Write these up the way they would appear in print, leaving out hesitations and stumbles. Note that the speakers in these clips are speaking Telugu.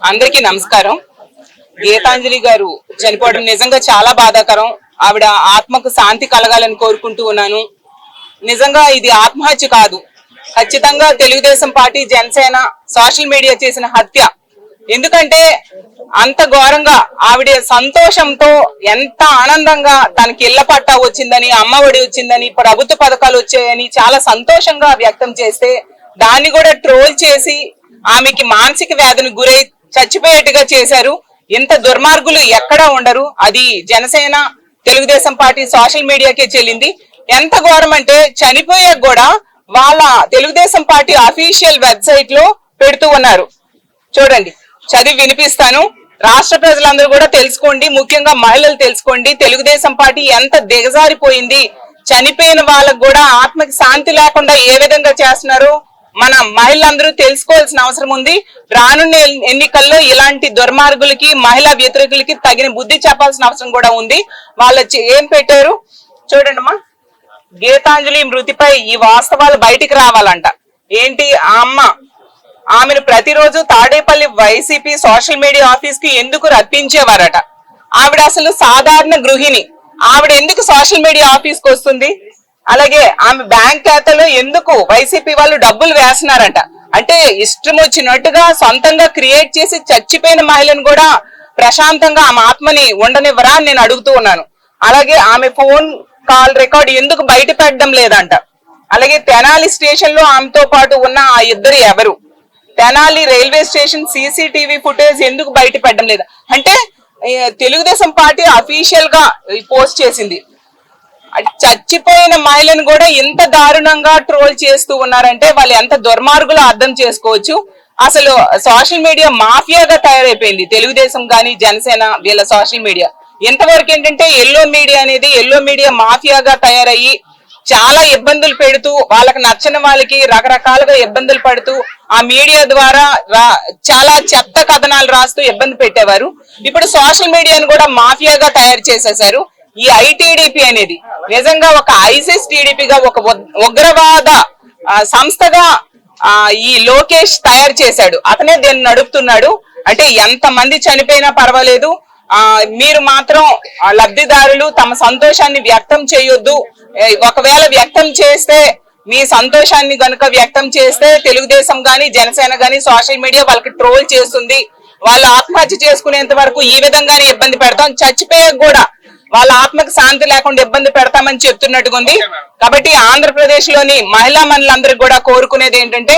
అందరికీ నమస్కారం. గీతాంజలి గారు చనిపోవడం నిజంగా చాలా బాధాకరం. ఆవిడ ఆత్మకు శాంతి కలగాలని కోరుకుంటూ ఉన్నాను. నిజంగా ఇది ఆత్మహత్య కాదు, ఖచ్చితంగా Telugu Desam party, Janasena, social media చేసిన హత్య. ఎందుకంటే అంత ఘోరంగా ఆవిడ సంతోషంతో ఎంత ఆనందంగా తనకి ఇళ్ల పట్టా వచ్చిందని, అమ్మఒడి వచ్చిందని, ప్రభుత్వ పథకాలు వచ్చాయని చాలా సంతోషంగా వ్యక్తం చేస్తే దాన్ని కూడా ట్రోల్ చేసి ఆమెకి మానసిక వ్యాధిని గురై చచ్చిపోయేట్టుగా చేశారు. ఇంత దుర్మార్గులు ఎక్కడా ఉండరు. అది జనసేన, తెలుగుదేశం పార్టీ సోషల్ మీడియాకే చెల్లింది. ఎంత ఘోరం అంటే చనిపోయాక కూడా వాళ్ళ తెలుగుదేశం పార్టీ అఫీషియల్ వెబ్సైట్ లో పెడుతూ ఉన్నారు. చూడండి, చదివి వినిపిస్తాను. రాష్ట్ర ప్రజలందరూ కూడా తెలుసుకోండి, ముఖ్యంగా మహిళలు తెలుసుకోండి, తెలుగుదేశం పార్టీ ఎంత దిగజారిపోయింది. చనిపోయిన వాళ్ళకు కూడా ఆత్మకి శాంతి లేకుండా ఏ విధంగా చేస్తున్నారు మన మహిళలందరూ తెలుసుకోవాల్సిన అవసరం ఉంది. రానున్న ఎన్నికల్లో ఇలాంటి దుర్మార్గులకి, మహిళా వ్యతిరేకులకి తగిన బుద్ధి చెప్పాల్సిన అవసరం కూడా ఉంది. వాళ్ళ ఏం పెట్టారు చూడండి అమ్మా. గీతాంజలి మృతిపై ఈ వాస్తవాలు బయటికి రావాలంట. ఏంటి, ఆ అమ్మ ఆమెను ప్రతిరోజు Tadepalli YCP social media office కి ఎందుకు రప్పించేవారట. ఆవిడ అసలు సాధారణ గృహిణి, ఆవిడ ఎందుకు సోషల్ మీడియా ఆఫీస్ కి వస్తుంది? అలాగే ఆమె బ్యాంక్ ఖాతాలో ఎందుకు వైసీపీ వాళ్ళు డబ్బులు వేస్తున్నారంట. అంటే ఇష్టం వచ్చినట్టుగా సొంతంగా క్రియేట్ చేసి చచ్చిపోయిన మహిళను కూడా ప్రశాంతంగా ఆమె ఆత్మని ఉండనివ్వరా అని నేను అడుగుతూ ఉన్నాను. అలాగే ఆమె ఫోన్ కాల్ రికార్డ్ ఎందుకు బయట పెట్టడం లేదంట. అలాగే తెనాలి స్టేషన్ లో ఆమెతో పాటు ఉన్న ఆ ఇద్దరు ఎవరు? Tenali railway station CCTV footage ఎందుకు బయట పెట్టడం లేదా? అంటే తెలుగుదేశం పార్టీ అఫీషియల్ గా పోస్ట్ చేసింది. చచ్చిపోయిన మహిళను కూడా ఇంత దారుణంగా ట్రోల్ చేస్తూ ఉన్నారంటే వాళ్ళు ఎంత దుర్మార్గులో అర్థం చేసుకోవచ్చు. అసలు సోషల్ మీడియా మాఫియాగా తయారైపోయింది తెలుగుదేశం గాని, జనసేన, వీళ్ళ సోషల్ మీడియా. ఇంతవరకు ఏంటంటే ఎల్లో మీడియా అనేది ఎల్లో మీడియా మాఫియాగా తయారయ్యి చాలా ఇబ్బందులు పెడుతూ, వాళ్ళకి నచ్చని వాళ్ళకి రకరకాలుగా ఇబ్బందులు పడుతూ ఆ మీడియా ద్వారా చాలా చెత్త కథనాలు రాస్తూ ఇబ్బంది పెట్టేవారు. ఇప్పుడు సోషల్ మీడియాను కూడా మాఫియాగా తయారు చేసేశారు. ఈ ఐటీడీపీ అనేది నిజంగా ఒక ఐసిస్ టీడీపీగా, ఒక ఉగ్రవాద సంస్థగా ఈ లోకేష్ తయారు చేశాడు. అతనే దీన్ని నడుపుతున్నాడు. అంటే ఎంత మంది చనిపోయినా పర్వాలేదు, మీరు మాత్రం లబ్ధిదారులు తమ సంతోషాన్ని వ్యక్తం చేయొద్దు. ఒకవేళ వ్యక్తం చేస్తే, మీ సంతోషాన్ని గనుక వ్యక్తం చేస్తే తెలుగుదేశం గాని, జనసేన గాని సోషల్ మీడియా వాళ్ళకి ట్రోల్ చేస్తుంది. వాళ్ళు ఆత్మహత్య చేసుకునేంత వరకు ఈ విధంగానే ఇబ్బంది పెడతాం, చచ్చిపోయాక కూడా వాళ్ళ ఆత్మకు శాంతి లేకుండా ఇబ్బంది పెడతామని చెప్తున్నట్టుగా ఉంది. కాబట్టి ఆంధ్రప్రదేశ్ లోని మహిళా మనులందరికీ కూడా కోరుకునేది ఏంటంటే,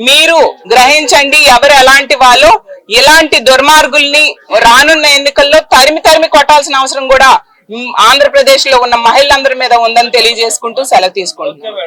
మీరు గ్రహించండి ఎవరు ఎలాంటి వాళ్ళు. ఇలాంటి దుర్మార్గుల్ని రానున్న ఎన్నికల్లో తరిమి కొట్టాల్సిన అవసరం కూడా ఆంధ్రప్రదేశ్ లో ఉన్న మహిళలందరి మీద ఉందని తెలియజేసుకుంటూ సెలవు తీసుకుంటున్నాను.